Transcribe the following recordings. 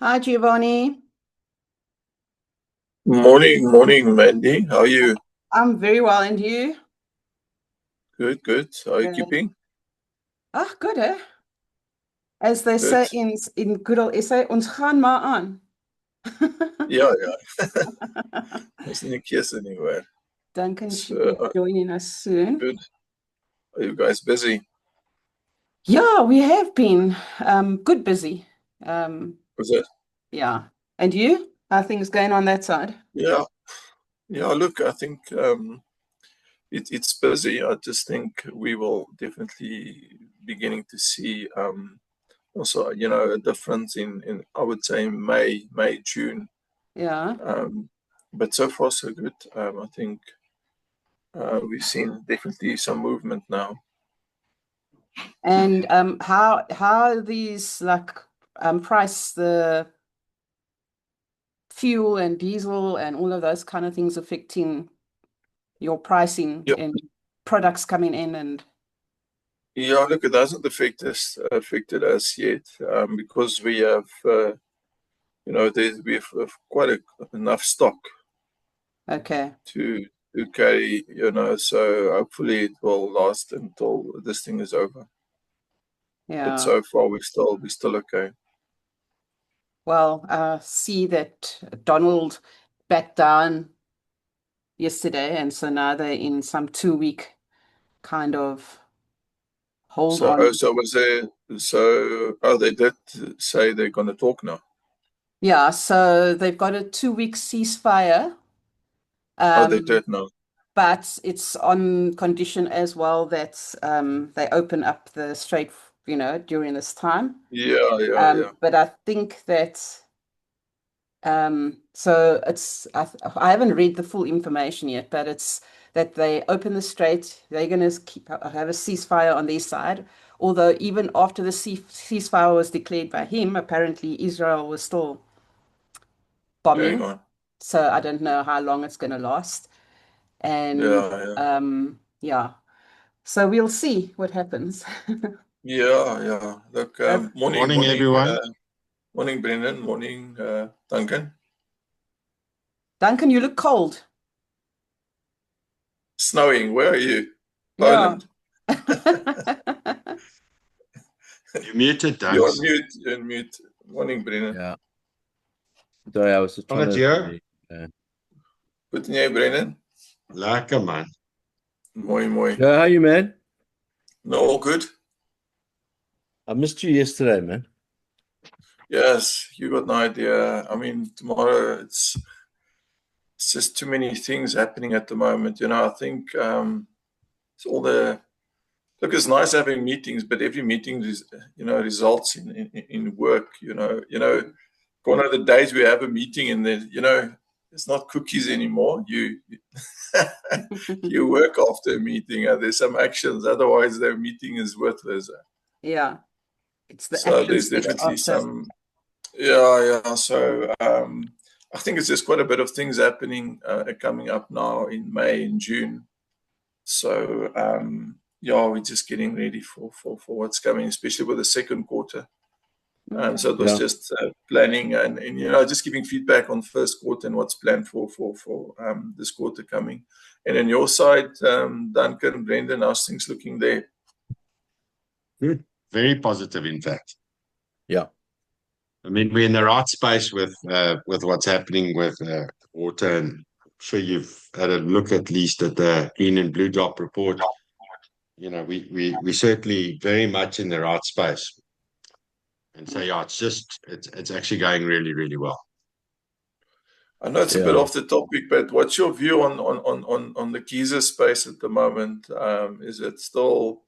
Hi, Giovanni. Morning, morning, Mandy. How are you? I'm very well, and you? Good, good. How are you Good. keeping? Ah, good, eh? As they say Good. in good old SA, ons gaan maar aan. Yeah, yeah. There's no kiss anywhere. Duncan It's should be joining us soon. good. Are you guys busy? Yeah, we have been good busy. Um, Was it? yeah. And you? How are things going on that side? Yeah, yeah. Look, I think it's busy. I just think we will definitely beginning to see also, a difference in I would say May, June. Yeah. Um, but so far so good. I think we've seen definitely some movement now. And how are these like price the fuel and diesel and all of those kind of things affecting your pricing Yeah. and products coming in and Yeah, look, it hasn't affected us yet because we have, we have quite enough stock okay. to carry, so hopefully it will last until this thing is over. But Yeah. so far we're still okay. Well, see that Donald backed down yesterday, and so now they're in some 2 week kind of hold So oh, on. so was there? So oh, they did say they're going to talk now. Yeah, so they've got a 2 week ceasefire, Oh, they um, did now. but it's on condition as well that they open up the strait, during this time. Yeah, yeah, yeah. But I think that so I haven't read the full information yet, but it's that they open the strait, they're going to have a ceasefire on their side. Although even after the ceasefire was declared by him, apparently Israel was still Going bombing. on. So I don't know how long it's going to last. And Yeah, yeah. yeah, so we'll see what happens. Yeah, yeah. Look, Uh, morning, Morning, morning. everyone. Morning, Brendan. Morning, Duncan. Duncan, you look cold. Snowing. Where are you? Yeah. Poland. You muted, You're on Dunks. mute. You're on mute. Morning, Brennan. Yeah. Sorry, I was just trying Alles to hier? Goed en jy, Brennan? Lekker, man. Mooi, mooi. Yeah, how you, man? No, all good? I missed you yesterday, man. Yes, you got no idea. I mean, tomorrow it's just too many things happening at the moment. I think it's all the look. It's nice having meetings, but every meeting results in work. Gone are the days we have a meeting and then it's not cookies anymore. You work after a meeting. There's some actions, otherwise the meeting is worthless. Yeah, it's the So there's actions that are definitely after. some. Yeah, yeah. So I think it's just quite a bit of things happening coming up now in May and June. So yeah, we're just getting ready for what's coming, especially with the second quarter. Okay. So it was Yeah. just planning and just giving feedback on first quarter and what's planned for this quarter coming. And on your side, Duncan, Brendan, how's things looking there? Good. Very positive, in fact. Yeah. I mean, we're in the right space with what's happening with water, and I'm sure you've had a look at least at the green and blue drop report. We certainly very much in the right space, and so yeah, it's actually going really, really well. I know it's a bit Yeah. off the topic, but what's your view on the geyser space at the moment? Is it still,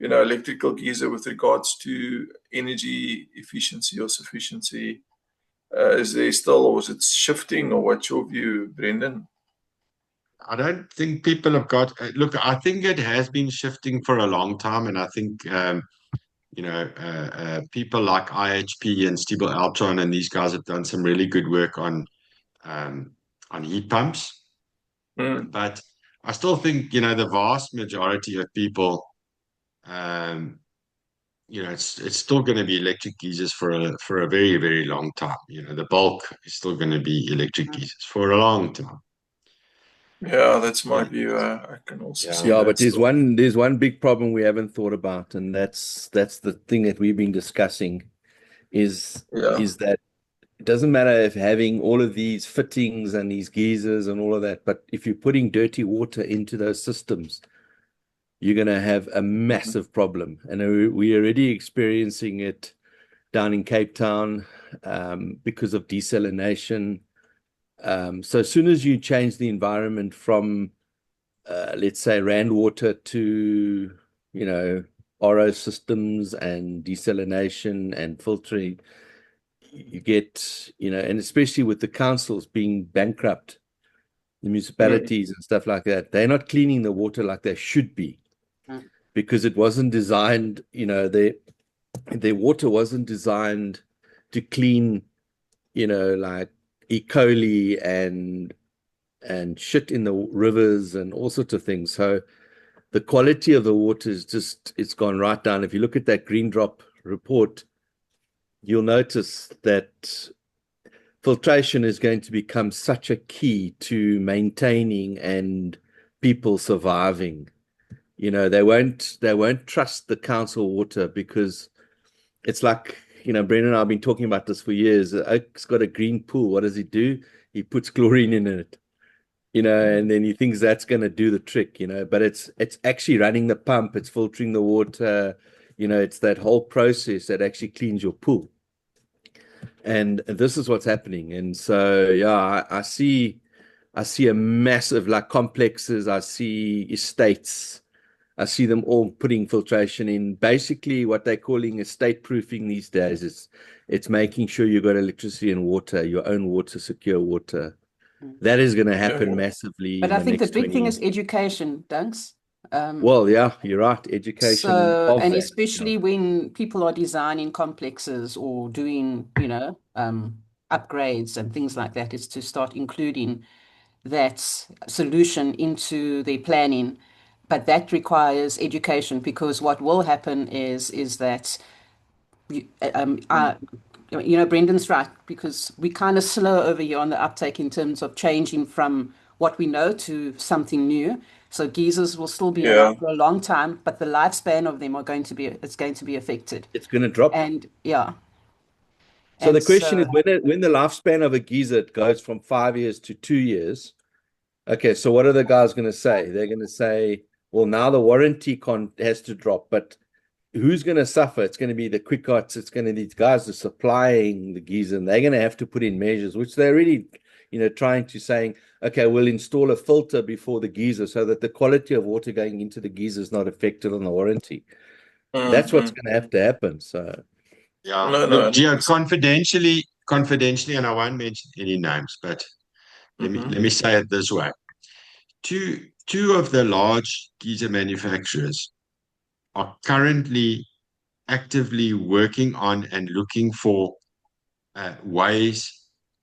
electrical geyser with regards to energy efficiency or sufficiency? Is there still, or is it shifting, or what's your view, Brendan? I don't think people have got look. I think it has been shifting for a long time, and I think people like IHP and Stiebel Altron and these guys have done some really good work um, on heat pumps. Mm. But I still think the vast majority of people um, you know, it's still going to be electric geysers for a very, very long time. You know, the bulk is still going to be electric geysers for a long time. Yeah, that's my view. I can also see Yeah, that but there's still. one big problem we haven't thought about, and that's the thing that we've been discussing is Yeah. that it doesn't matter if having all of these fittings and these geysers and all of that, but if you're putting dirty water into those systems, you're going to have a massive problem. And we're already experiencing it down in Cape Town because of desalination. So as soon as you change the environment from, let's say, Rand water to, you know, RO systems and desalination and filtering, you get, you know, and especially with the councils being bankrupt, the municipalities and stuff like that, they're not cleaning the water like they should be because it wasn't designed, you know, their water wasn't designed to clean, you know, like E. coli and shit in the rivers and all sorts of things. So the quality of the water is just, it's gone right down. If you look at that Green Drop report, you'll notice that filtration is going to become such a key to maintaining and people surviving. You know, they won't trust the council water because it's like, you know, Brendan and I have been talking about this for years. Oak's got a green pool. What does he do? He puts chlorine in it, you know, and then he thinks that's going to do the trick, you know, but it's actually running the pump, it's filtering the water, you know, it's that whole process that actually cleans your pool. And this is what's happening. And so, yeah, I see a massive, like, complexes. I see estates. I see them all putting filtration in. Basically, what they're calling estate proofing these days. It's making sure you've got electricity and water, your own water, secure water. That is going to happen massively. But in I the think the next big 20 thing years. is education, Dunks. Well, yeah, you're right. Education So, of and that, especially when people are designing complexes or doing, you know, upgrades and things like that, is to start including that solution into their planning. But that requires education because what will happen is that you know, Brendan's right, because we kind of slow over here on the uptake in terms of changing from what we know to something new. So geysers will still be Yeah. around for a long time, but the lifespan of them it's going to be affected. it's going to drop. And yeah. So the And question so, is, when the lifespan of a geyser goes from 5 years to 2 years, okay, so what are the guys going to say? They're going to say, well, now the warranty has to drop, but who's going to suffer? It's going to be the Quickots. It's going to be these guys who are supplying the geyser, and they're going to have to put in measures, which they're really, you know, trying to saying, okay, we'll install a filter before the geyser so that the quality of water going into the geyser is not affected on the warranty. That's what's going to have to happen. So, Yeah, No, look, Gio, 100%. confidentially, and I won't mention any names, but let me say it this way: two of the large geyser manufacturers are currently actively working on and looking for ways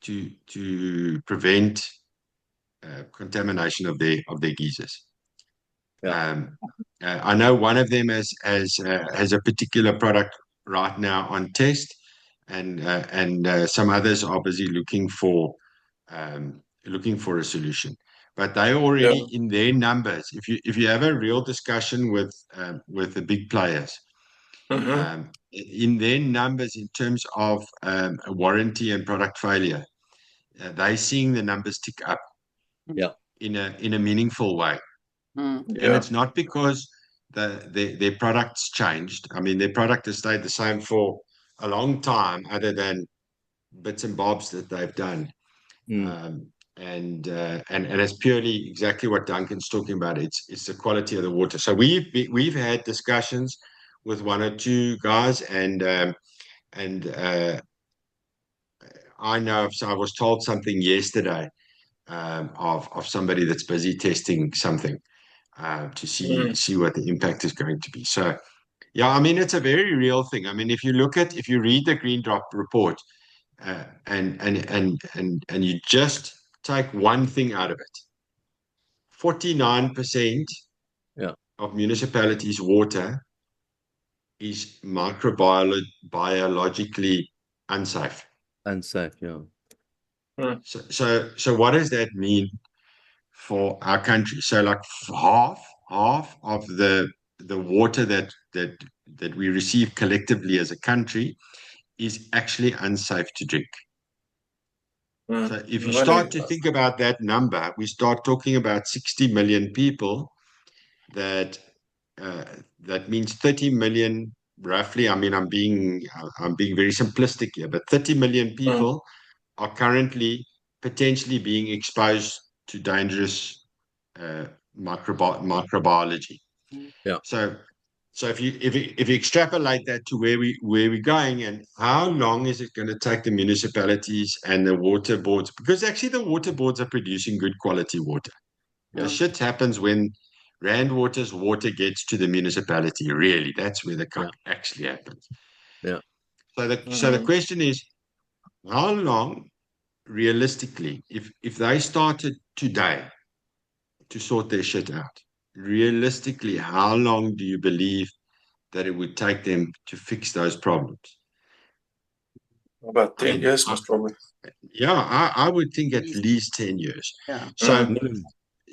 to prevent contamination of their geysers. yeah. I know one of them has a particular product right now on test, and some others are busy looking for a solution. But they already in their numbers. If you have a real discussion with the big players, in their numbers in terms of warranty and product failure, they're seeing the numbers tick up. Yeah. In a meaningful way. And it's not because their product's changed. I mean, their product has stayed the same for a long time, other than bits and bobs that they've done. And it's purely exactly what Duncan's talking about. It's the quality of the water. So we've had discussions with one or two guys, and I know. So I was told something yesterday of somebody that's busy testing something to see what the impact is going to be. So, yeah, I mean, it's a very real thing. I mean, if you read the Green Drop report, and you just take one thing out of it, 49% of municipalities' water is microbiologically unsafe. Unsafe, yeah. So what does that mean for our country? So like half of the water that we receive collectively as a country is actually unsafe to drink. So if you start to think about that number, we start talking about 60 million people. That means 30 million roughly. I mean, I'm being very simplistic here, but 30 million people are currently potentially being exposed to dangerous microbiology. Yeah. So if you extrapolate that to where we're going, and how long is it going to take the municipalities and the water boards? Because actually the water boards are producing good quality water. Yeah. The shit happens when Rand Water's water gets to the municipality. Really, that's where the cock actually happens. Yeah. So the question is, how long, realistically, if they started today to sort their shit out, realistically, how long do you believe that it would take them to fix those problems? About 10 years, most probably. Yeah, I would think at least 10 years. Yeah.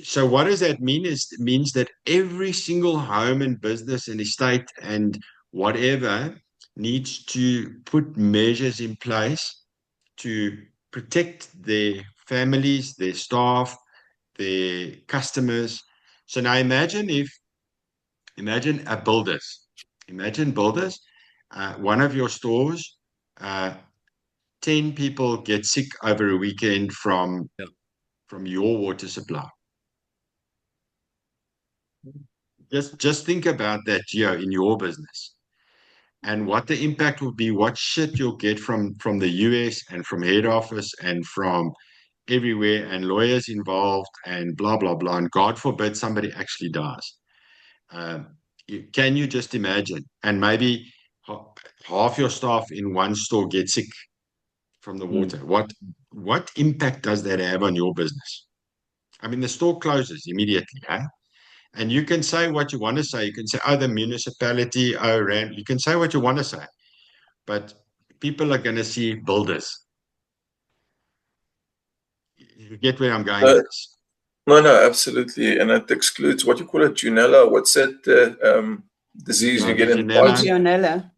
So what does that mean? It means that every single home and business and estate and whatever needs to put measures in place to protect their families, their staff, their customers. So now imagine builders, one of your stores, 10 people get sick over a weekend from your water supply. Just think about that, Gio, in your business, and what the impact will be, what shit you'll get from the US and from head office and from everywhere, and lawyers involved and blah, blah, blah. And God forbid somebody actually dies. Can you just imagine? And maybe half your staff in one store get sick from the water. What impact does that have on your business? I mean, the store closes immediately, eh? And you can say what you want to say. You can say, oh, the municipality, oh, Rand. You can say what you want to say. But people are going to see builders. You get where I'm going with this? No, absolutely. And it excludes, what you call it, Legionella. What's that disease you get in dogs? Legionella.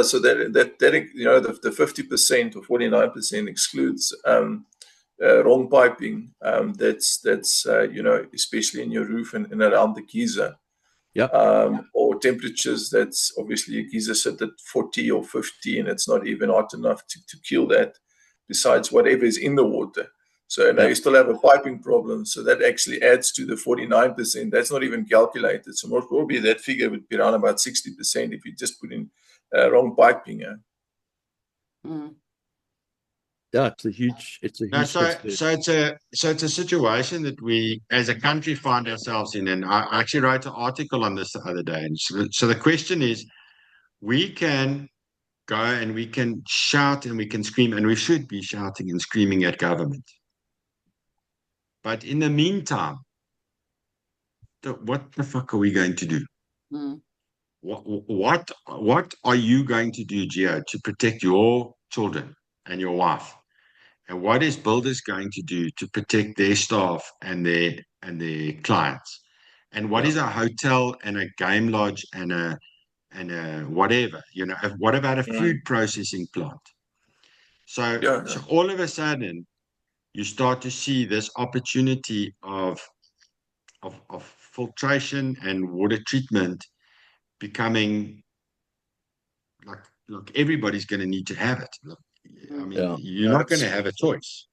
So that you know, the 50% or 49% excludes wrong piping. That's you know, especially in your roof and around the geyser. Or temperatures that's obviously a geyser set at 40 or 50 and it's not even hot enough to kill that, besides whatever is in the water. So now you still have a piping problem. So that actually adds to the 49%. That's not even calculated. So most probably that figure would be around about 60% if you just put in wrong piping. Yeah, it's a huge so it's a situation that we as a country find ourselves in. And I actually wrote an article on this the other day. And so the question is, we can go and we can shout and we can scream, and we should be shouting and screaming at government. But in the meantime, what the fuck are we going to do? What are you going to do, Gio, to protect your children and your wife? And what is Builders going to do to protect their staff and their clients? And what is a hotel and a game lodge and a whatever? You know, what about a food processing plant? So all of a sudden, you start to see this opportunity of filtration and water treatment becoming like everybody's going to need to have it. I mean, you're not going to have a choice.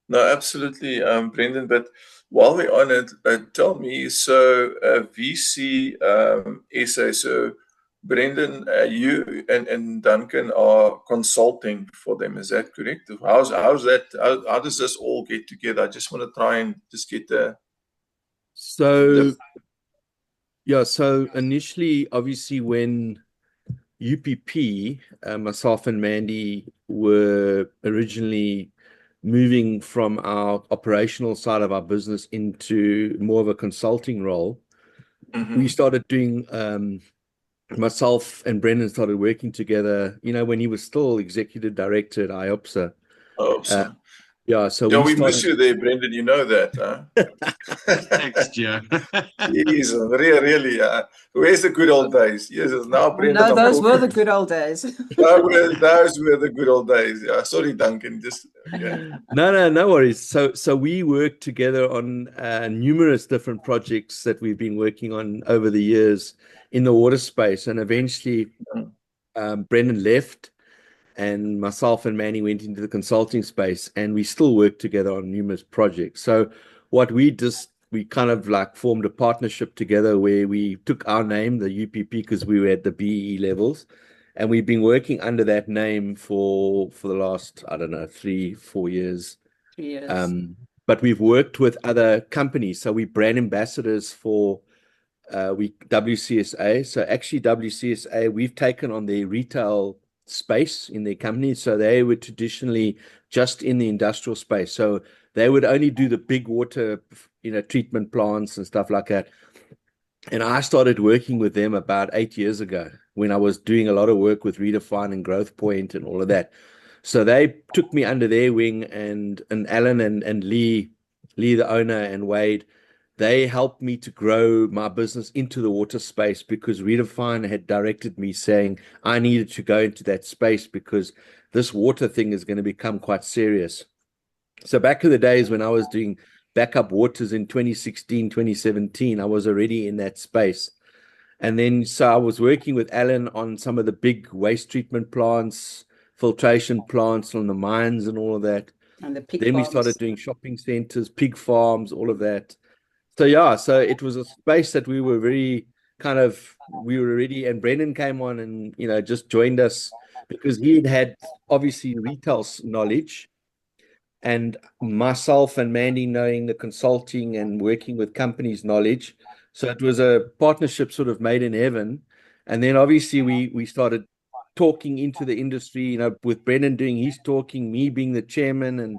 No, absolutely, Brendan. But while we're on it, tell me, so VC SA, so Brendan, you and Duncan are consulting for them. Is that correct? How's that? How does this all get together? I just want to try and just get the. So initially, obviously, when UPP, myself and Mandy were originally moving from our operational side of our business into more of a consulting role, we started doing myself and Brendan started working together, when he was still executive director at IOPSA. Oh, so. Yeah, so we miss you there, Brendan. You know that, huh? Next year. Jeez, really. Where's the good old days? Yes, now Brendan. No, those were the good old days. Those were the good old days. Yeah, sorry, Duncan. Just No worries. So we worked together on numerous different projects that we've been working on over the years in the water space, and eventually Brendan left, and myself and Manny went into the consulting space, and we still work together on numerous projects. So what we kind of like formed a partnership together where we took our name, the UPP, because we were at the BE levels, and we've been working under that name for the last, I don't know, 3-4 years. 3 years. But we've worked with other companies. So we brand ambassadors for WCSA. So actually WCSA, we've taken on their retail space in their company. So they were traditionally just in the industrial space. So they would only do the big water, treatment plants and stuff like that. And I started working with them about 8 years ago when I was doing a lot of work with Redefine and Growth Point and all of that. So they took me under their wing, and Alan and Lee, the owner, and Wade, they helped me to grow my business into the water space, because Redefine had directed me saying I needed to go into that space because this water thing is going to become quite serious. So back in the days when I was doing backup waters in 2016, 2017, I was already in that space. And then so I was working with Alan on some of the big waste treatment plants, filtration plants on the mines and all of that. And the pig Then farms. we started doing shopping centers, pig farms, all of that. So yeah, so it was a space that we were very we were already, and Brendan came on and, just joined us because he had obviously retail knowledge, and myself and Mandy knowing the consulting and working with companies knowledge. So it was a partnership sort of made in heaven. And then obviously we started talking into the industry, with Brendan doing his talking, me being the chairman, and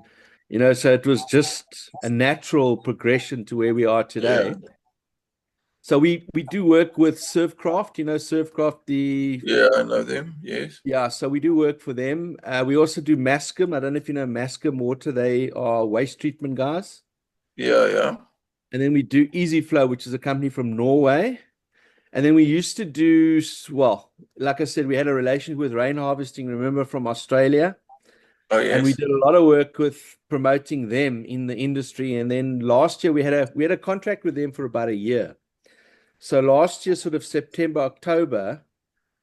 so it was just a natural progression to where we are today. Yeah. So we do work with Surfcraft, Surfcraft, Yeah, I know them. Yes. Yeah, so we do work for them. We also do Mascom. I don't know if you know Mascom Water. They are waste treatment guys. Yeah. And then we do Easy Flow, which is a company from Norway. And then we used to do, well, like I said, we had a relationship with Rain Harvesting, remember, from Australia. Oh, yes. And we did a lot of work with promoting them in the industry. And then last year we had a contract with them for about a year. So last year, sort of September, October,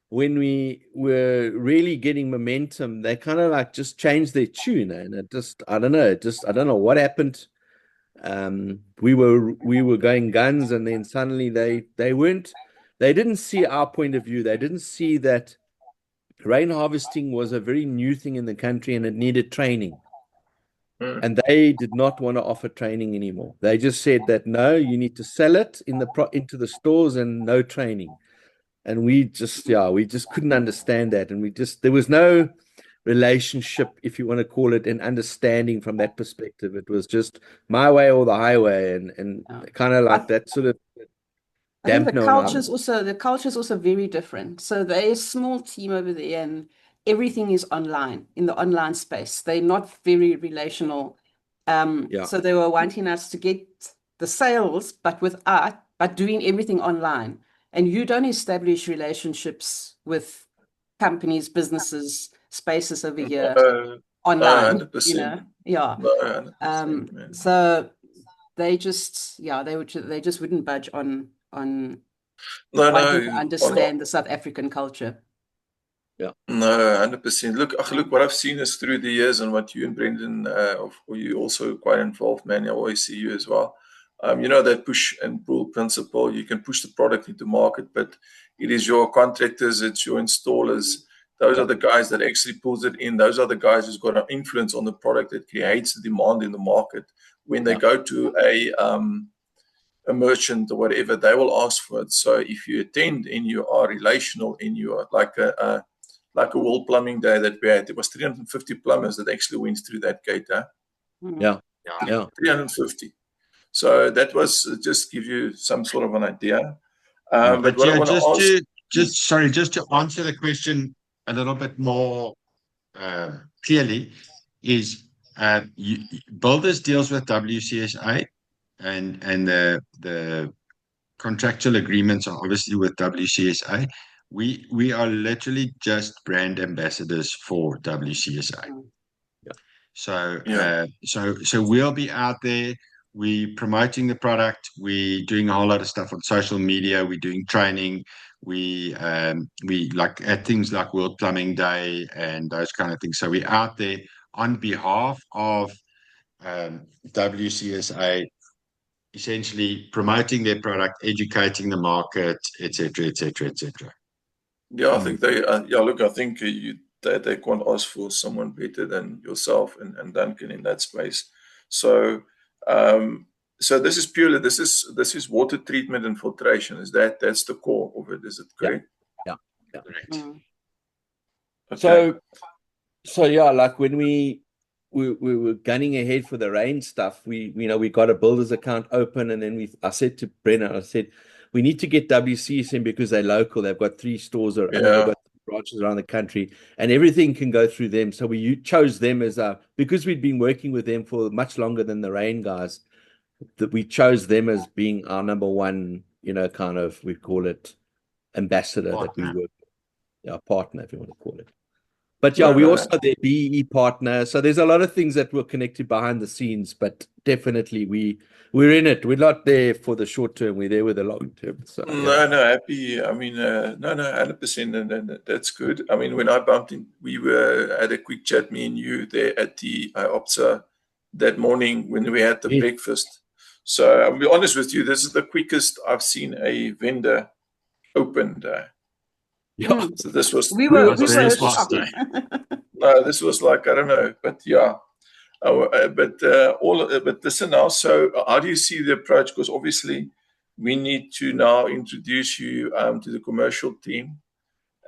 when we were really getting momentum, they kind of like just changed their tune, and I don't know what happened. We were going guns, and then suddenly they didn't see our point of view. They didn't see that rain harvesting was a very new thing in the country and it needed training. And they did not want to offer training anymore. They just said that, no, you need to sell it into the stores and no training. And we just couldn't understand that. And there was no relationship, if you want to call it, an understanding from that perspective. It was just my way or the highway, and kind of like that sort of. I think the culture is also very different. So they're a small team over there, and everything is online, in the online space. They're not very relational. So they were wanting us to get the sales, but doing everything online. And you don't establish relationships with companies, businesses, spaces over here online. 100%. Yeah. No, 100%, so they just wouldn't budge on wanting to understand the South African culture. Yeah. No, 100%. Look, what I've seen is through the years, and what you and Brendan, or you also quite involved, man. I always see you as well. That push and pull principle. You can push the product into market, but it is your contractors, it's your installers. Those are the guys that actually pulls it in. Those are the guys who's got an influence on the product that creates the demand in the market. When they go to a merchant or whatever, they will ask for it. So if you attend and you are relational, and you are like a World Plumbing Day that we had, there was 350 plumbers that actually went through that gate. Yeah. 350. So that was just give you some sort of an idea. But yeah, just to answer the question a little bit more clearly, is Builders deals with WCSA, and the contractual agreements are obviously with WCSA. We are literally just brand ambassadors for WCSA. So we'll be out there. We promoting the product. We doing a whole lot of stuff on social media. We're doing training. We like at things like World Plumbing Day and those kind of things. So we're out there on behalf of WCSA, essentially promoting their product, educating the market, etc., etc., etc. Yeah, I think they. Look, I think they can't ask for someone better than yourself and Duncan in that space. So, so this is water treatment and filtration. That's the core of it? Is it correct? Yeah. Correct. Okay. So yeah, like when we were gunning ahead for the rain stuff, we got a builder's account open, and then I said to Brenna, I said, we need to get WCSM because they're local. They've got 3 stores, they've got branches around the country, and everything can go through them. So we chose them as because we'd been working with them for much longer than the rain guys, that we chose them as being our number one, kind of, we call it ambassador that we work with, our partner, if you want to call it. But yeah, we also their BEE partner. So there's a lot of things that were connected behind the scenes, but definitely we're in it. We're not there for the short term. We're there with the long term. So No, happy. I mean, no, 100%, and that's good. I mean, when I bumped in, we had a quick chat, me and you, there at the IOPSA that morning when we had the breakfast. So I'll be honest with you, this is the quickest I've seen a vendor opened. Yeah. So this was We were shocked. No, this was like, I don't know, but yeah. But listen now. So how do you see the approach? Because obviously we need to now introduce you to the commercial team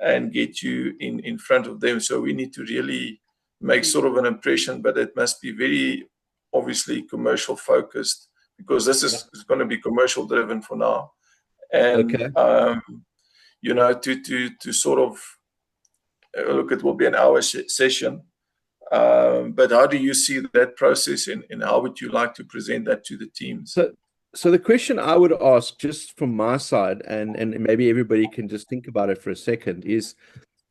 and get you in front of them. So we need to really make sort of an impression, but it must be very obviously commercial focused, because this is going to be commercial driven for now. And to sort of look, it will be an hour session. But how do you see that process, and how would you like to present that to the teams? So the question I would ask, just from my side, and maybe everybody can just think about it for a second, is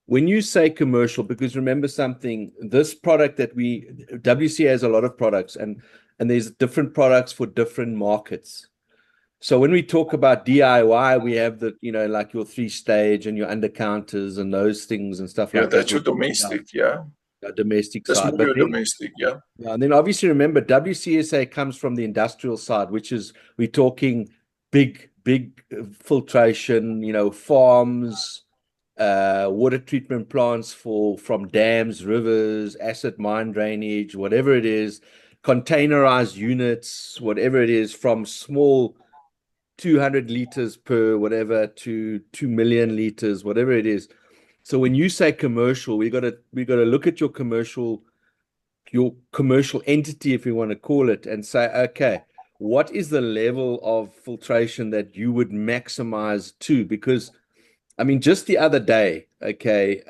when you say commercial, because remember something, this product that WCA has a lot of products, and there's different products for different markets. So when we talk about DIY, we have the, like your 3-stage and your undercounters and those things and stuff like that. Yeah, that's your domestic, domestic that's side. More your domestic, yeah. And then obviously remember, WCSA comes from the industrial side, which is, we're talking big filtration, farms, water treatment plants from dams, rivers, acid mine drainage, whatever it is, containerized units, whatever it is, from small 200 liters per whatever to 2 million liters, whatever it is. So when you say commercial, we got to look at your commercial entity, if you want to call it, and say, okay, what is the level of filtration that you would maximize to? Because I mean, just the other day, I think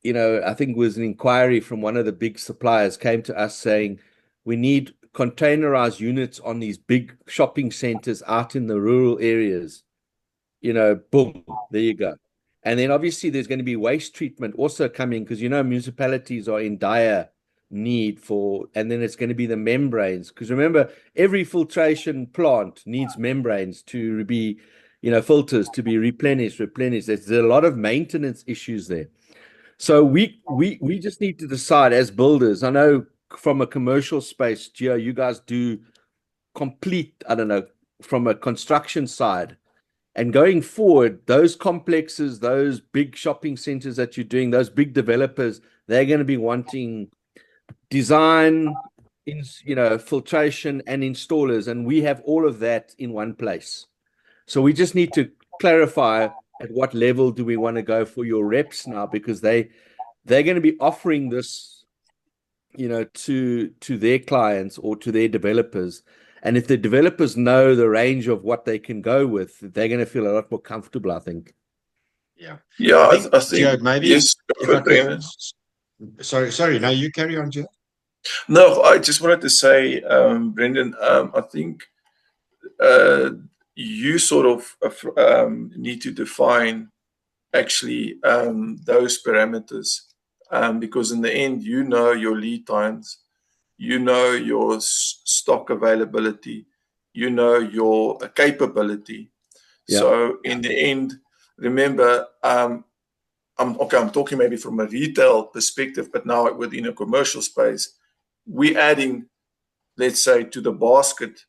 it was an inquiry from one of the big suppliers came to us saying, we need containerized units on these big shopping centers out in the rural areas. Boom, there you go. And then obviously there's going to be waste treatment also coming, because municipalities are in dire need for, and then it's going to be the membranes, because remember, every filtration plant needs membranes to be, filters to be replenished. There's a lot of maintenance issues there. So we just need to decide as builders. I know from a commercial space, Gio, you guys do complete, I don't know, from a construction side. And going forward, those complexes, those big shopping centers that you're doing, those big developers, they're going to be wanting design, filtration and installers. And we have all of that in one place. So we just need to clarify at what level do we want to go for your reps now, because they're going to be offering this, to their clients or to their developers. And if the developers know the range of what they can go with, they're going to feel a lot more comfortable, I think. Yeah. Yeah, I think, I think Gio, maybe yes, if I could, Brendan. sorry, no, you carry on, Gio. No, I just wanted to say, Brendan, I think you sort of need to define actually those parameters because in the end, you know your lead times, you know your stock availability, you know your capability. Yeah. So in the end, remember, I'm talking maybe from a retail perspective, but now within a commercial space, we're adding, let's say, to the basket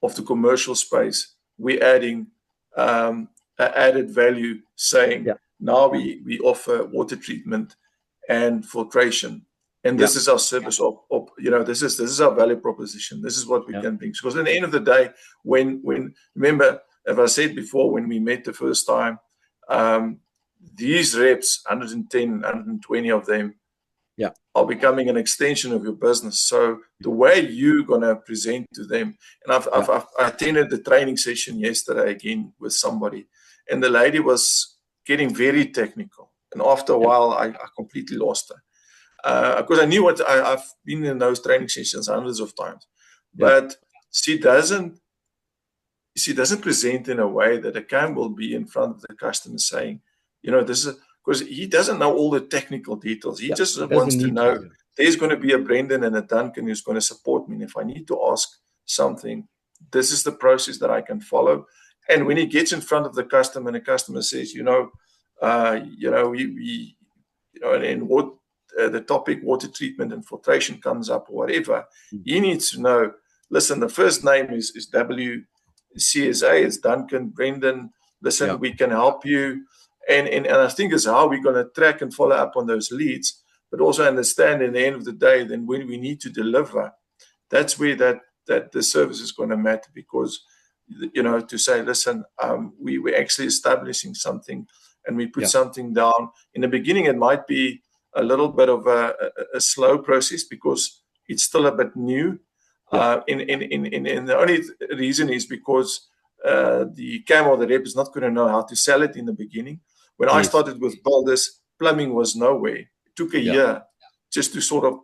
of the commercial space, we're adding added value, saying Yeah. now we offer water treatment and filtration, and this is our service. This is our value proposition. This is what we can bring. Because at the end of the day, when remember, as I said before, when we met the first time, these reps, 110, 120 of them, are becoming an extension of your business. So the way you're going to present to them, and I attended the training session yesterday again with somebody, and the lady was getting very technical. And after a while, I completely lost her because I knew what I've been in those training sessions hundreds of times, but she doesn't present in a way that a Cam will be in front of the customer saying, this is because he doesn't know all the technical details. He just wants to know there's going to be a Brendan and a Duncan who's going to support me. And if I need to ask something, this is the process that I can follow. And when he gets in front of the customer and the customer says, and what the topic water treatment and filtration comes up or whatever, he needs to know, listen, the first name is WCSA, it's Duncan, Brendan, listen, we can help you. And I think it's how we're going to track and follow up on those leads, but also understand in the end of the day, then when we need to deliver, that's where that the service is going to matter because, to say, listen, we're actually establishing something and we put something down. In the beginning, it might be a little bit of a slow process because it's still a bit new. And the only reason is because the Cam or the rep is not going to know how to sell it in the beginning. When I started with builders, plumbing was nowhere. It took a year just to sort of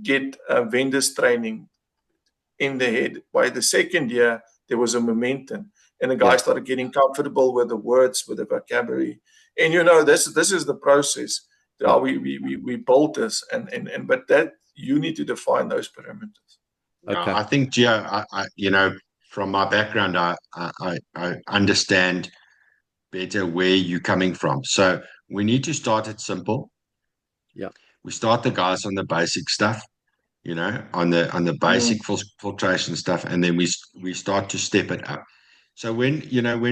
get vendors training in the head. By the second year, there was a momentum, and the guy started getting comfortable with the words, with the vocabulary. And this is the process. We built this, but that you need to define those parameters. Okay. I think, Gio, I from my background, I understand better where you're coming from. So we need to start it simple. Yeah. We start the guys on the basic stuff, on the basic filtration stuff, and then we start to step it up. So when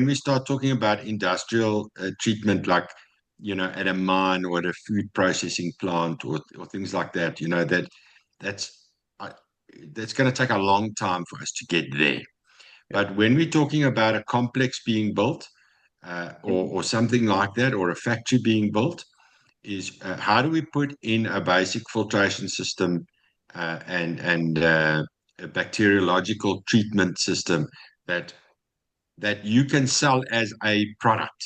we start talking about industrial treatment, like at a mine or at a food processing plant or things like that, that's going to take a long time for us to get there. But when we're talking about a complex being built or something like that, or a factory being built, is how do we put in a basic filtration system and a bacteriological treatment system that you can sell as a product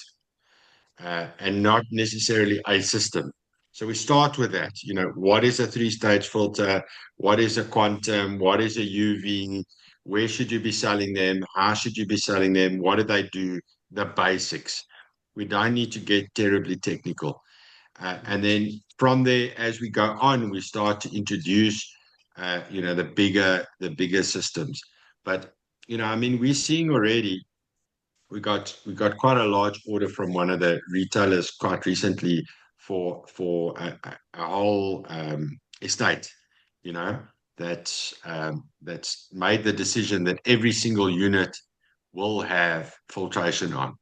and not necessarily a system. So we start with that. What is a 3-stage filter? What is a quantum? What is a UV? Where should you be selling them? How should you be selling them? What do they do? The basics. We don't need to get terribly technical. And then from there, as we go on, we start to introduce, the bigger systems. But, we're seeing already, we got quite a large order from one of the retailers quite recently for a whole estate, that's made the decision that every single unit will have filtration on,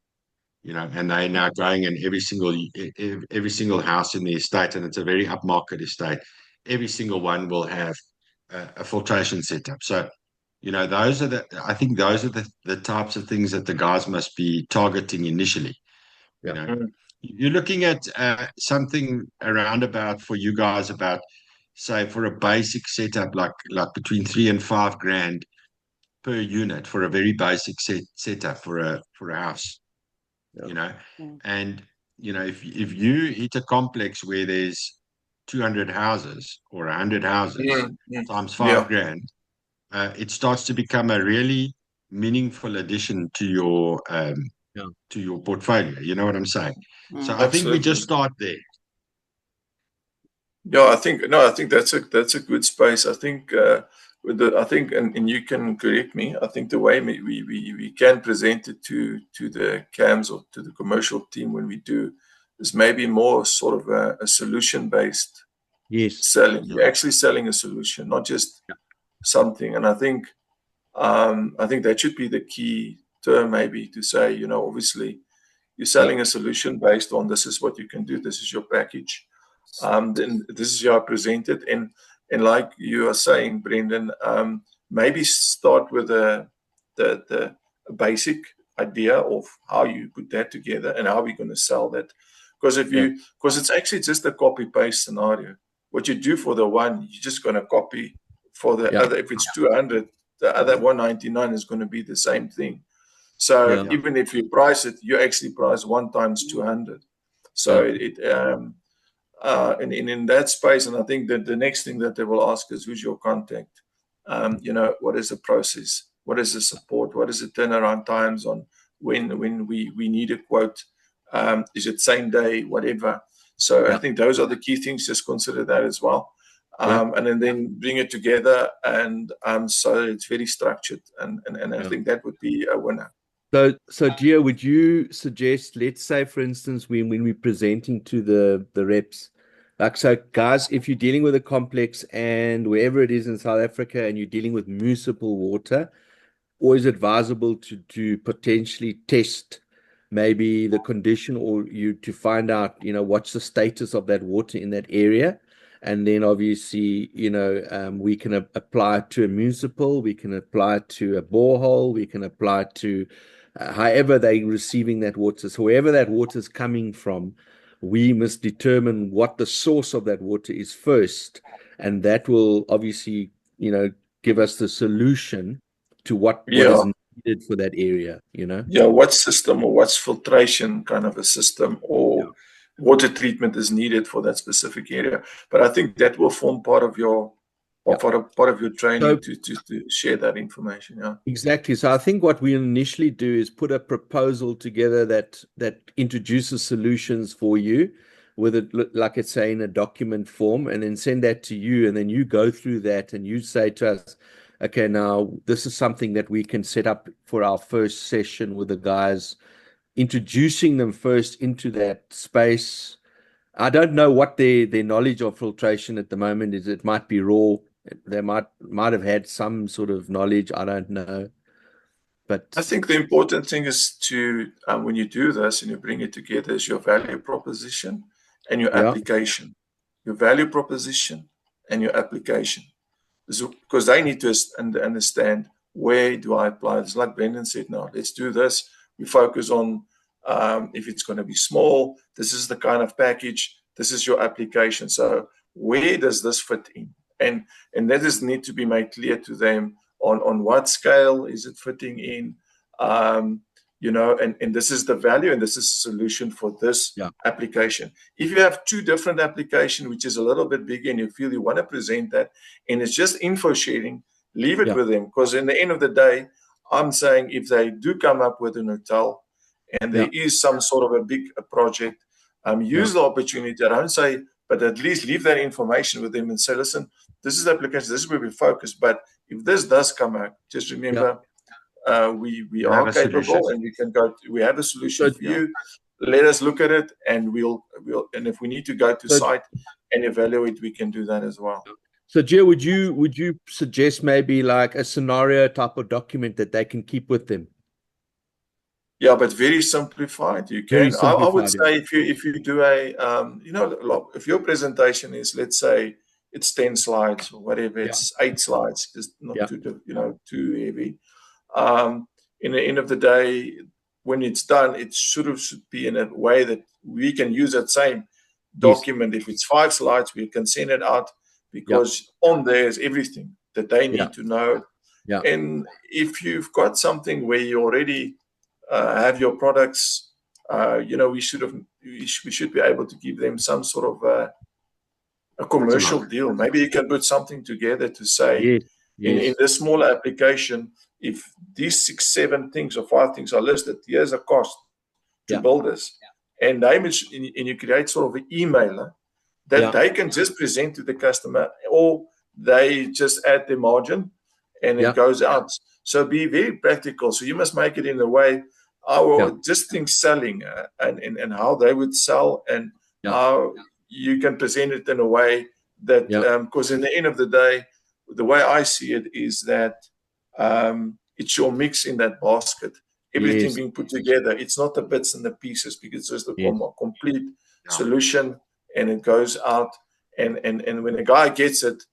and they're now going in every single house in the estate, and it's a very upmarket estate. Every single one will have a filtration setup. So, I think those are the types of things that the guys must be targeting initially. You're looking at something around about for you guys about, say, for a basic setup, like between 3 and 5 grand. per unit for a very basic setup for a house, Yeah. you know. Mm. And you know, if you hit a complex where there's 200 houses or 100 houses times Yeah. £5,000, it starts to become a really meaningful addition to your portfolio. You know what I'm saying? So I think we just start there. Yeah, I think that's a good space. I think and you can correct me. I think the way we can present it to the CAMs or to the commercial team when we do is maybe more sort of a solution based selling. You're actually selling a solution, not just something. And I think that should be the key term, maybe, to say, you know, obviously you're selling a solution based on this is what you can do, this is your package. Then this is how I present it, and like you are saying, Brendan, maybe start with the basic idea of how you put that together and how we're going to sell that. Because because it's actually just a copy paste scenario. What you do for the one, you're just going to copy for the other. If it's 200, the other 199 is going to be the same thing. So even if you price it, you actually price 1 times 200. So and in that space, and I think that the next thing that they will ask is, who's your contact? You know, what is the process? What is the support? What is the turnaround times on when we need a quote? Is it same day, whatever? So I think those are the key things. Just consider that as well. And then bring it together, and so it's very structured, and I think that would be a winner. So Gio, would you suggest, let's say, for instance, when we're presenting to the reps, like, so guys, if you're dealing with a complex and wherever it is in South Africa and you're dealing with municipal water, always advisable to potentially test maybe the condition, or you to find out, you know, what's the status of that water in that area. And then obviously, you know, we can apply it to a municipal, we can apply it to a borehole, we can apply it to however they're receiving that water. So wherever that water is coming from, we must determine what the source of that water is first. And that will obviously, you know, give us the solution to what is needed for that area, you know? Yeah, what system or what's filtration kind of a system or water treatment is needed for that specific area. But I think that will form part of your part of your training to share that information. Yeah, exactly. So I think what we initially do is put a proposal together that introduces solutions for you, with it, like it's say, in a document form, and then send that to you, and then you go through that and you say to us, okay, now this is something that we can set up for our first session with the guys, introducing them first into that space. I don't know what their knowledge of filtration at the moment is. It might be raw. They might have had some sort of knowledge. I don't know. But I think the important thing is to, when you do this and you bring it together, is your value proposition and your application. Your value proposition and your application. Because they need to understand, where do I apply? It's like Brendan said, now let's do this. We focus on if it's going to be small, this is the kind of package, this is your application. So where does this fit in? And that is need to be made clear to them on what scale is it fitting in, you know, and this is the value and this is the solution for this application. If you have 2 different applications, which is a little bit bigger, and you feel you want to present that, and it's just info sharing, leave it with them. Because in the end of the day, I'm saying if they do come up with an hotel and there is some sort of a big project, use the opportunity. I don't say, but at least leave that information with them and say, listen, this is the application, this is where we focus. But if this does come out, just remember, we are capable and we can go. We have a solution for you. Let us look at it, and we'll and if we need to go to site and evaluate, we can do that as well. So, Gio, would you suggest maybe like a scenario type of document that they can keep with them? Yeah, but very simplified. You can. I would say if you do a you know, if your presentation is, let's say it's 10 slides or whatever, it's 8 slides, just not too heavy. In the end of the day, when it's done, it should be in a way that we can use that same document. If it's 5 slides, we can send it out, because on there is everything that they need to know. Yeah. And if you've got something where you already have your products, we should be able to give them some sort of a commercial deal. Maybe you can put something together to say, in this small application, if these 6, 7 things or 5 things are listed, here's a cost to build this. And you create sort of an emailer that they can just present to the customer, or they just add their margin and it goes out. So be very practical. So you must make it in a way, just think selling and how they would sell, and how you can present it in a way that, because in the end of the day, the way I see it is that it's your mix in that basket, everything being put together. It's not the bits and the pieces, because it's just a complete solution, and it goes out. And when a guy gets it,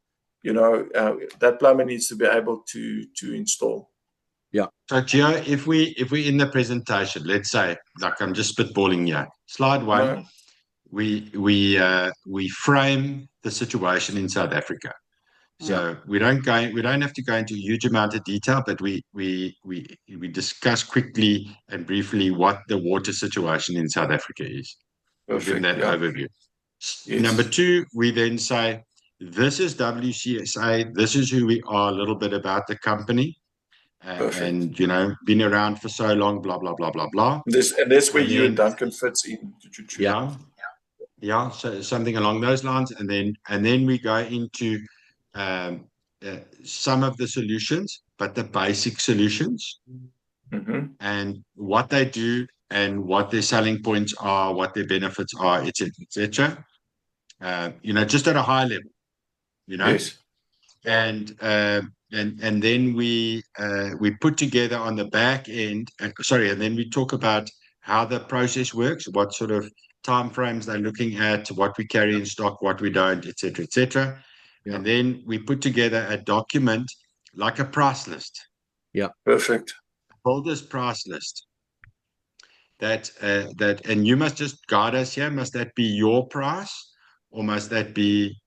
that plumber needs to be able to install. So Gio, if we in the presentation, let's say, like I'm just spitballing here, slide 1, we frame the situation in South Africa. So we don't have to go into a huge amount of detail, but we discuss quickly and briefly what the water situation in South Africa is. Give that overview. Yes. Number 2, we then say, this is WCSA, this is who we are, a little bit about the company. And been around for so long, blah blah blah blah blah. That's where you and Duncan fits in. So something along those lines, and then we go into some of the solutions, but the basic solutions, and what they do, and what their selling points are, what their benefits are, etc., etc. Just at a high level, Yes. And then we put together on the back end, and then we talk about how the process works, what sort of time frames they're looking at, what we carry in stock, what we don't, etc., etc. And then we put together a document like a price list. Perfect. Builder's price list. That and you must just guide us here. Must that be your price, or must that be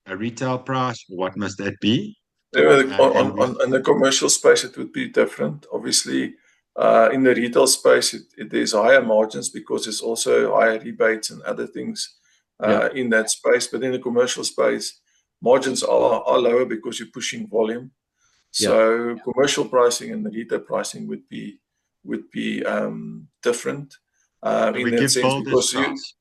a retail price? What must that be? On the commercial space, it would be different. Obviously, in the retail space, there's higher margins because there's also higher rebates and other things in that space. But in the commercial space, margins are lower because you're pushing volume. So commercial pricing and the retail pricing would be different in that sense,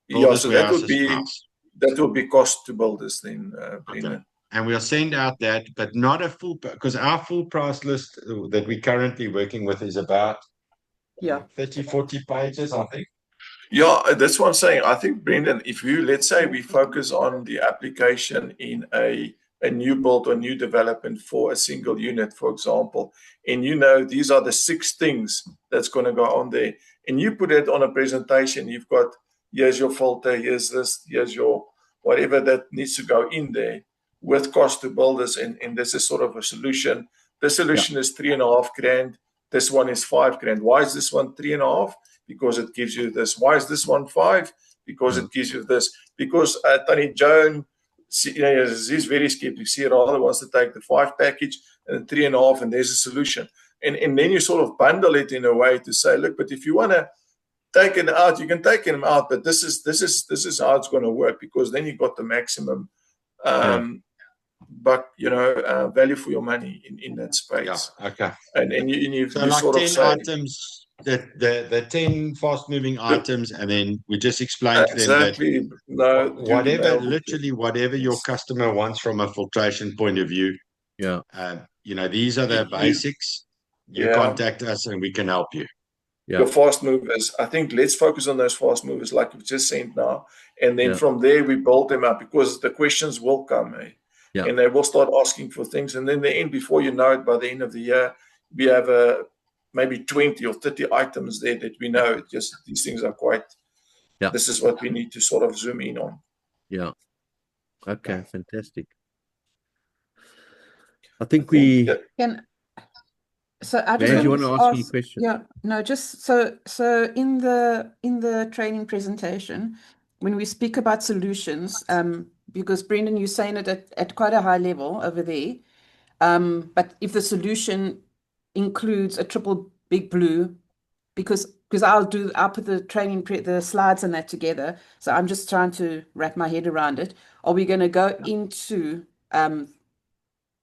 because so that would be cost to builders then, Brendan. And we'll send out that, but not a full, because our full price list that we're currently working with is about 30, 40 pages, I think. Yeah, that's what I'm saying. I think, Brendan, let's say we focus on the application in a new build or new development for a single unit, for example, and these are the 6 things that's going to go on there, and you put it on a presentation, you've got, here's your filter, here's this, here's your whatever that needs to go in there, with cost to builders, and this is sort of a solution. The solution is 3.5 grand. This one is 5 grand. Why is this one 3.5? Because it gives you this. Why is this one 5? Because it gives you this. Because Tony Joan, he's very skeptical. He rather wants to take the 5 package and the 3.5, and there's a solution. And then you sort of bundle it in a way to say, look, but if you want to take it out, you can take them out, but this is how it's going to work, because then you got the maximum value for your money in that space. And you so like sort 10 of say, items, the 10 fast moving items, and then we just explain to them that whatever your customer wants from a filtration point of view, these are the basics. You contact us and we can help you. Your fast movers, I think let's focus on those fast movers like we've just seen now, and then from there we build them up, because the questions will come, and they will start asking for things, and then the end, before you know it, by the end of the year, we have maybe 20 or 30 items there that we know just these things are quite. This is what we need to sort of zoom in on. Okay, fantastic. I think we can. So I just do you want to ask me a question? Yeah, no, just so in the training presentation, when we speak about solutions, because Brendan, you're saying it at quite a high level over there, But if the solution includes a triple big blue, because I'll put the the slides and that together. So I'm just trying to wrap my head around it. Are we going to go into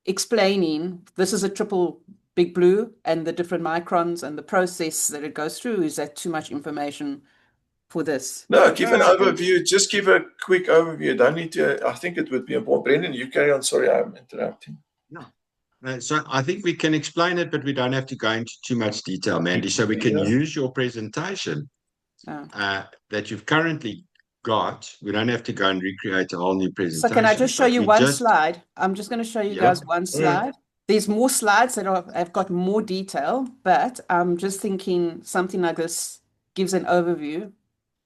explaining this is a triple big blue and the different microns and the process that it goes through? Is that too much information for this? No, give an overview. Just give a quick overview. Don't need to. I think it would be important. Brendan, you carry on. Sorry, I'm interrupting. No. So I think we can explain it, but we don't have to go into too much detail, Mandy. So we can use your presentation that you've currently got. We don't have to go and recreate a whole new presentation. So can I just show you one slide? I'm just going to show you guys one slide. There's more slides that have got more detail, but I'm just thinking something like this gives an overview.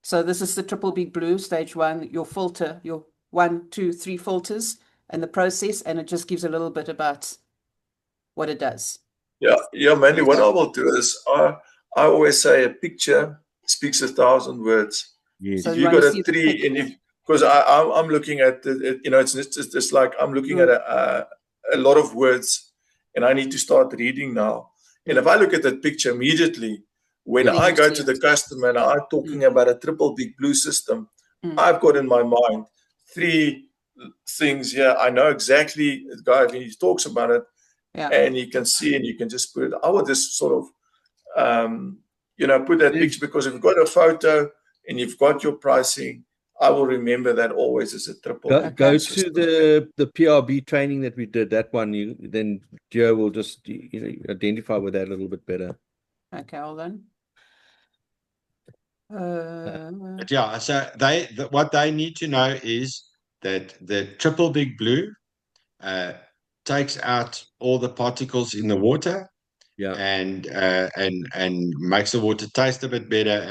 So this is the triple big blue, stage 1, your filter, your 1, 2, 3 filters and the process, and it just gives a little bit about what it does. Yeah, Mandy, what I will do is I always say a picture speaks 1,000 words. Yes. So If you got a 3, and because I'm looking at it, it's like I'm looking at a lot of words, and I need to start reading now. And if I look at that picture immediately, when I go to the customer and I'm talking about a triple big blue system, I've got in my mind 3 things here. I know exactly the guy when he talks about it. And you can see, and you can just put it. I would just sort of, put that picture, because if you've got a photo and you've got your pricing, I will remember that always as a triple. Go to the PRB training that we did. That one, then Joe will just identify with that a little bit better. Okay, hold on. So what they need to know is that the triple big blue takes out all the particles in the water, and makes the water taste a bit better,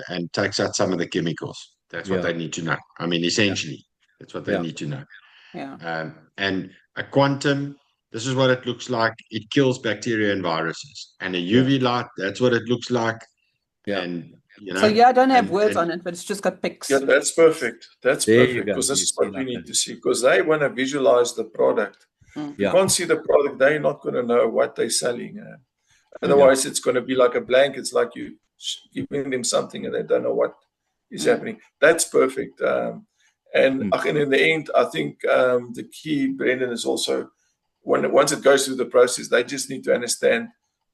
and takes out some of the chemicals. That's what they need to know. I mean, essentially, that's what they need to know. And a quantum, this is what it looks like. It kills bacteria and viruses. And a UV light, that's what it looks like. And so I don't have words on it, but it's just got pics. Yeah, that's perfect. That's perfect, because this is what we need to see. Because they want to visualize the product. You can't see the product, they're not going to know what they're selling. Otherwise, it's going to be like a blank. It's like you giving them something and they don't know what is happening. That's perfect. And in the end, I think the key, Brendan, is also once it goes through the process, they just need to understand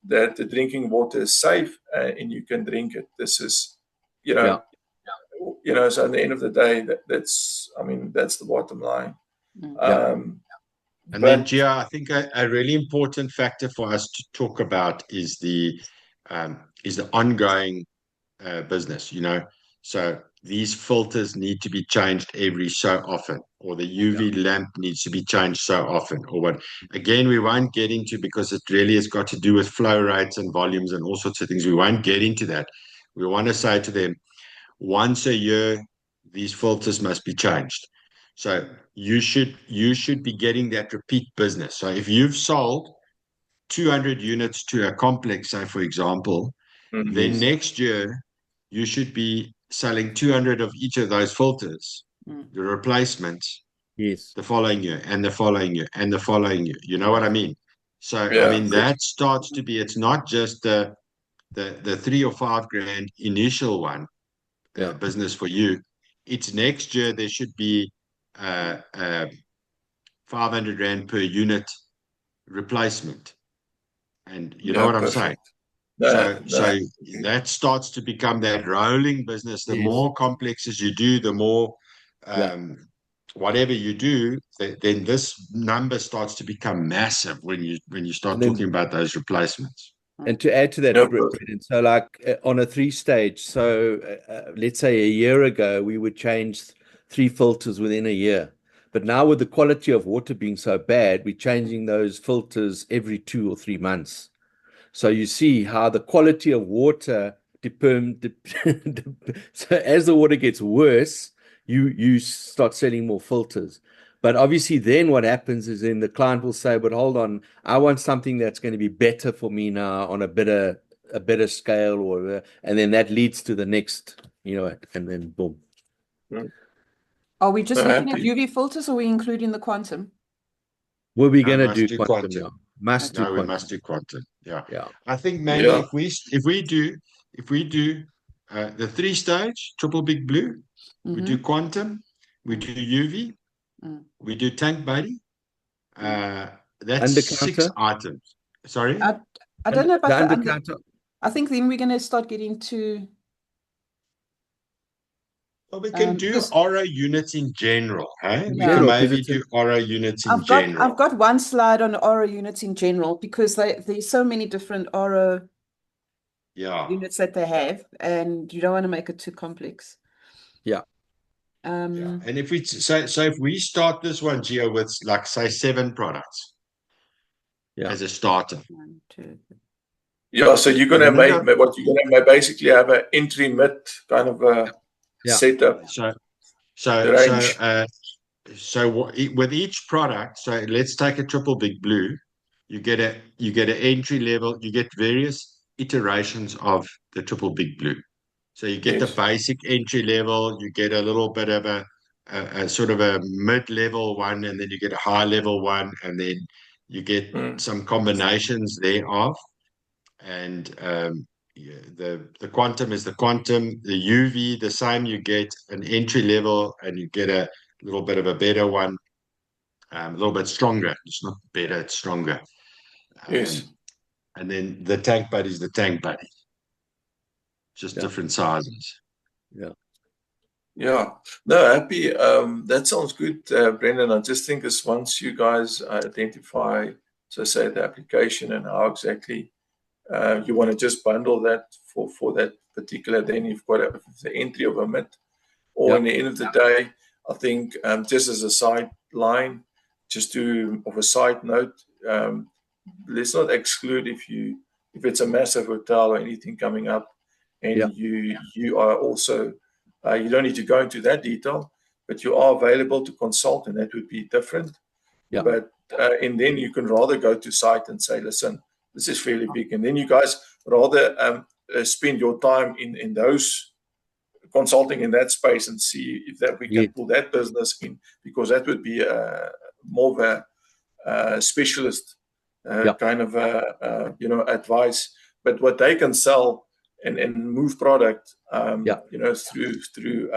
that the drinking water is safe and you can drink it. This is, so at the end of the day, that's the bottom line. And then, Gia, I think a really important factor for us to talk about is the ongoing business. So these filters need to be changed every so often, or the UV lamp needs to be changed so often, or what. Again, we won't get into, because it really has got to do with flow rates and volumes and all sorts of things. We won't get into that. We want to say to them, once a year, these filters must be changed. So you should be getting that repeat business. So if you've sold 200 units to a complex, say, for example, then next year you should be selling 200 of each of those filters, the replacements, the following year and the following year and the following year. You know what I mean? So that starts to be, it's not just the 3 or 5 grand initial one business for you. It's next year there should be 500 rand per unit replacement, and you know what I'm saying. So that starts to become that rolling business. The more complexes you do, the more whatever you do, then this number starts to become massive when you start talking about those replacements. And to add to that, Brendan, so like on a 3-stage, so let's say a year ago, we would change 3 filters within a year. But now with the quality of water being so bad, we're changing those filters every 2 or 3 months. So you see how the quality of water so as the water gets worse, you start selling more filters. But obviously then what happens is then the client will say, but hold on, I want something that's going to be better for me now on a better scale, and then that leads to the next, and then boom. Are we just looking at UV filters, or are we including the quantum? Were we No, going to must do do quantum quantum. now? Must do No, we quantum. must do quantum. Yeah. Yeah. I think maybe Yeah. if we do the 3-stage triple big blue, we do quantum, we do UV, Mm. we do tank buddy. That's Under 6 counter? items. Sorry? I don't know about The the under under. counter. I think then we're going to start getting to Well, we can do because RO units in general, hey? We Yeah. can General, 'cause maybe it's a- do RO units in I've general. got one slide on RO units in general because there's so many different RO Yeah. units that they have, and you don't want to make it too complex. Yeah. Yeah. And if we so if we start this one, Gio, with like say 7 products Yeah. as a starter. 1, 2, Yeah, so you're gonna And then make what you're gonna basically have an entry mid kind of a Yeah. setup. So Range. with each product, so let's take a triple big blue, you get an entry level, you get various iterations of the triple big blue. So you get Yes. the basic entry level, you get a little bit of a sort of a mid-level one, and then you get a high level one, and then you get some combinations thereof. And yeah, the quantum is the quantum, the UV, the same. You get an entry level, and you get a little bit of a better one, a little bit stronger. It's not better, it's stronger. Yes. And then the tank buddy is the tank buddy, just Yeah. different sizes. Yeah. Yeah. No, happy. That sounds good, Brendan. I just think is once you guys identify, so say the application and how exactly you want to just bundle that for that particular, then you've got the entry of a mid. Or in the end of the day, I think just as a sideline, just of a side note, let's not exclude if it's a massive hotel or anything coming up, and you are also you don't need to go into that detail, but you are available to consult, and that would be different. Yeah. But and then you can rather go to site and say, listen, this is fairly big, and then you guys rather spend your time in those consulting in that space and see if that we can pull that business in, because that would be more of a specialist kind of advice. But what they can sell and move product, through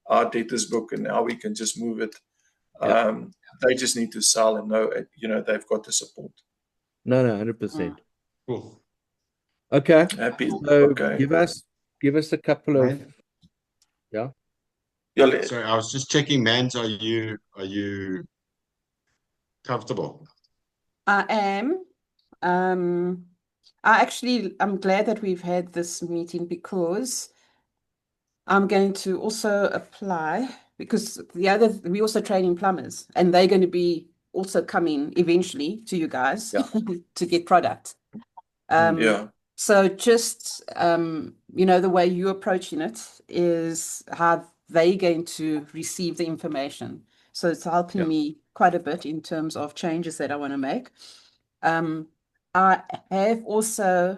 our debtors book and how we can just move it. They just need to sell and know they've got the support. No, 100%. Cool. Okay. Happy. So Okay. give us a couple of Sorry, I was just checking, Mans. Are you comfortable? I am. I'm glad that we've had this meeting because I'm going to also apply, because we're also training plumbers, and they're going to be also coming eventually to you guys to get product. So just, the way you're approaching it is how they're going to receive the information. So it's helping me quite a bit in terms of changes that I want to make. I have also,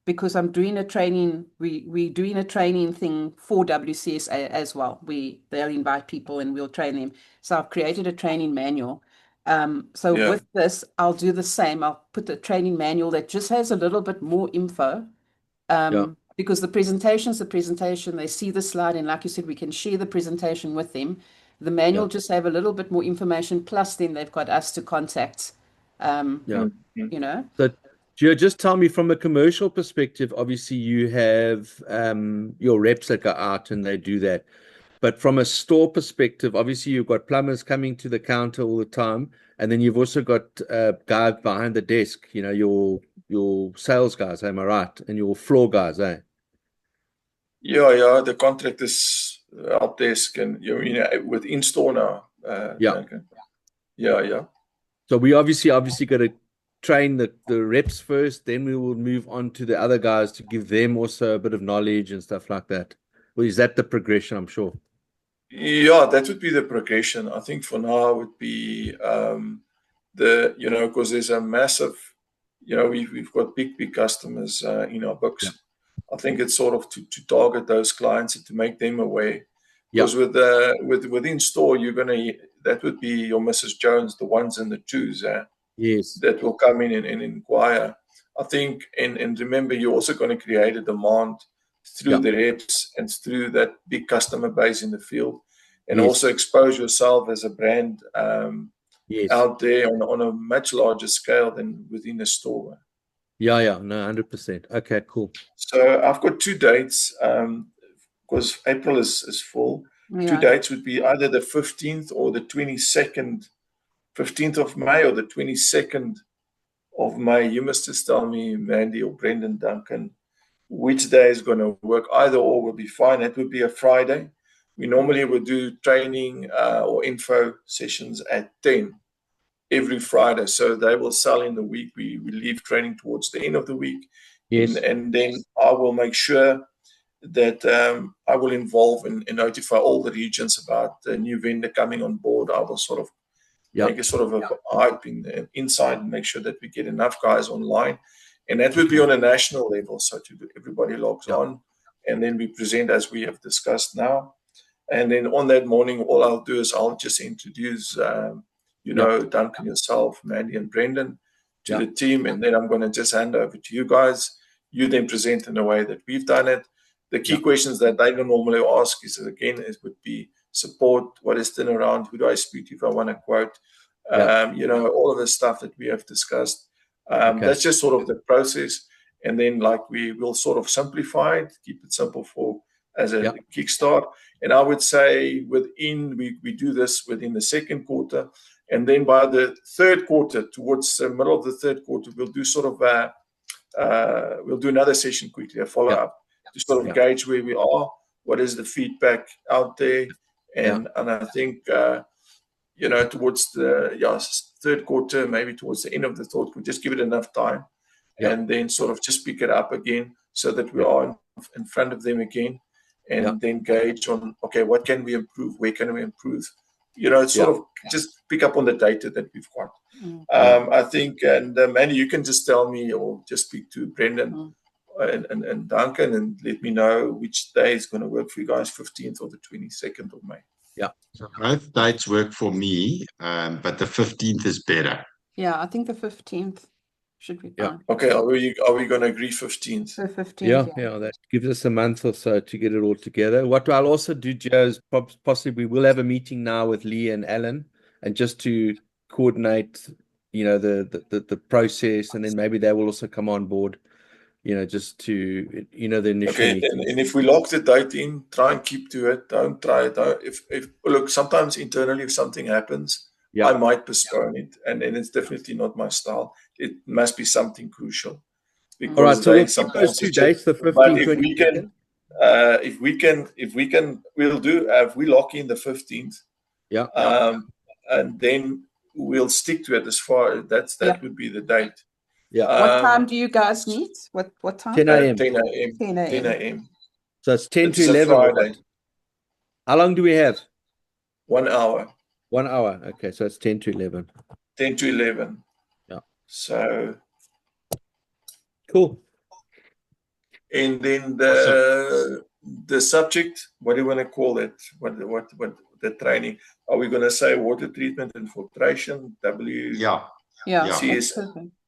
because I'm doing a training, we're doing a training thing for WCSA as well. They'll invite people and we'll train them. So I've created a training manual. With this, I'll do the same. I'll put the training manual that just has a little bit more info. Because the presentation's the presentation, they see the slide, and like you said, we can share the presentation with them. The manual just have a little bit more information, plus then they've got us to contact. So just tell me, from a commercial perspective, obviously you have your reps that go out and they do that. But from a store perspective, obviously you've got plumbers coming to the counter all the time, and then you've also got guys behind the desk, your sales guys, am I right? And your floor guys, eh? Yeah, the contractors help desk, and with in-store now. So we obviously got to train the reps first, then we will move on to the other guys to give them also a bit of knowledge and stuff like that. Well, is that the progression? I'm sure. Yeah, that would be the progression. I think for now it would be because there's a massive, we've got big customers in our books. I think it's sort of to target those clients and to make them aware. Because with in store, that would be your Mrs. Jones, the ones and the twos, Yes. that will come in and inquire. I think, and remember, you're also going to create a demand through the reps and through that big customer base in the field, and also expose yourself as a brand out there on a much larger scale than within a store. Yeah, no, 100%. Okay, cool. So I've got 2 dates because April is full. 2 dates would be either the 15th or the 22nd, 15th of May or the 22nd of May. You must just tell me, Mandy or Brendan, Duncan, which day is going to work. Either or will be fine. It would be a Friday. We normally would do training or info sessions at 10 every Friday. So they will sell in the week. We leave training towards the end of the week. Yes. And then I will make sure that I will involve and notify all the regions about the new vendor coming on board. I will sort of make a sort of a hype inside and make sure that we get enough guys online. And that would be on a national level. So everybody logs on, and then we present as we have discussed now. And then on that morning, all I'll do is I'll just introduce, Duncan, yourself, Mandy, and Brendan to the team. And then I'm going to just hand over to you guys. You then present in a way that we've done it. The key questions that they don't normally ask is, again, would be support, what is turnaround, who do I speak to if I want to quote, all of the stuff that we have discussed. That's just sort of the process. And then we will sort of simplify it, keep it simple as a kickstart. And I would say we do this within the second quarter. And then by the third quarter, towards the middle of the third quarter, we'll do sort of we'll do another session quickly, a follow-up, to sort of gauge where we are, what is the feedback out there. And I think, towards the third quarter, maybe towards the end of the third quarter, just give it enough time. And then sort of just pick it up again so that we are in front of them again, and then gauge on, okay, what can we improve? Where can we improve? Sort of just pick up on the data that we've got. I think, and Mandy, you can just tell me or just speak to Brendan and Duncan and let me know which day is going to work for you guys, 15th or the 22nd of May. Yeah. So both dates work for me, but the 15th is better. Yeah, I think the 15th should be fine. Okay, are we going to agree 15th? The 15th. Yeah, that gives us a month or so to get it all together. What I'll also do, Joe, is possibly we'll have a meeting now with Lee and Alan, and just to coordinate, the process, and then maybe they will also come on board, just to, the initial meeting. And if we lock the date in, try and keep to it. Don't try it. Look, sometimes internally, if something happens, I might postpone it, and it's definitely not my style. It must be something crucial. All right, so we'll keep those 2 dates, the 15th, 22nd. if we can, we'll do. If we lock in the 15th, and then we'll stick to it as far as that would be the date. Yeah. What time do you guys meet? What time? 10 a.m. 10 a.m. 10 a.m. So it's 10 to 11. Friday. How long do we have? 1 hour. 1 hour. Okay, so it's 10 to 11. 10 to 11. Yeah. So. Cool. And then the subject, what do you want to call it? What the training? Are we going to say water treatment and filtration?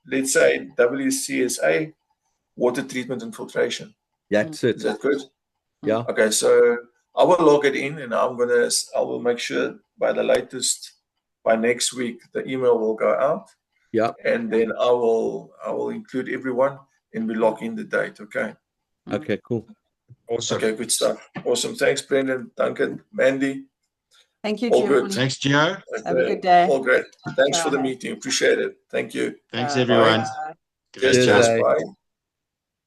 Let's say WCSA, water treatment and filtration. That's it. Is that good? Yeah. Okay, so I will log it in, and I will make sure by the latest, by next week, the email will go out. Yeah. And then I will include everyone, and we lock in the date. Okay. Okay, cool. Awesome. Okay, good stuff. Awesome. Thanks, Brendan, Duncan, Mandy. Thank you, All Gio. good. Thanks, Gio. Have a good day. All great. Thanks for the meeting. Appreciate it. Thank you. Thanks, everyone. Bye. Cheers. Bye.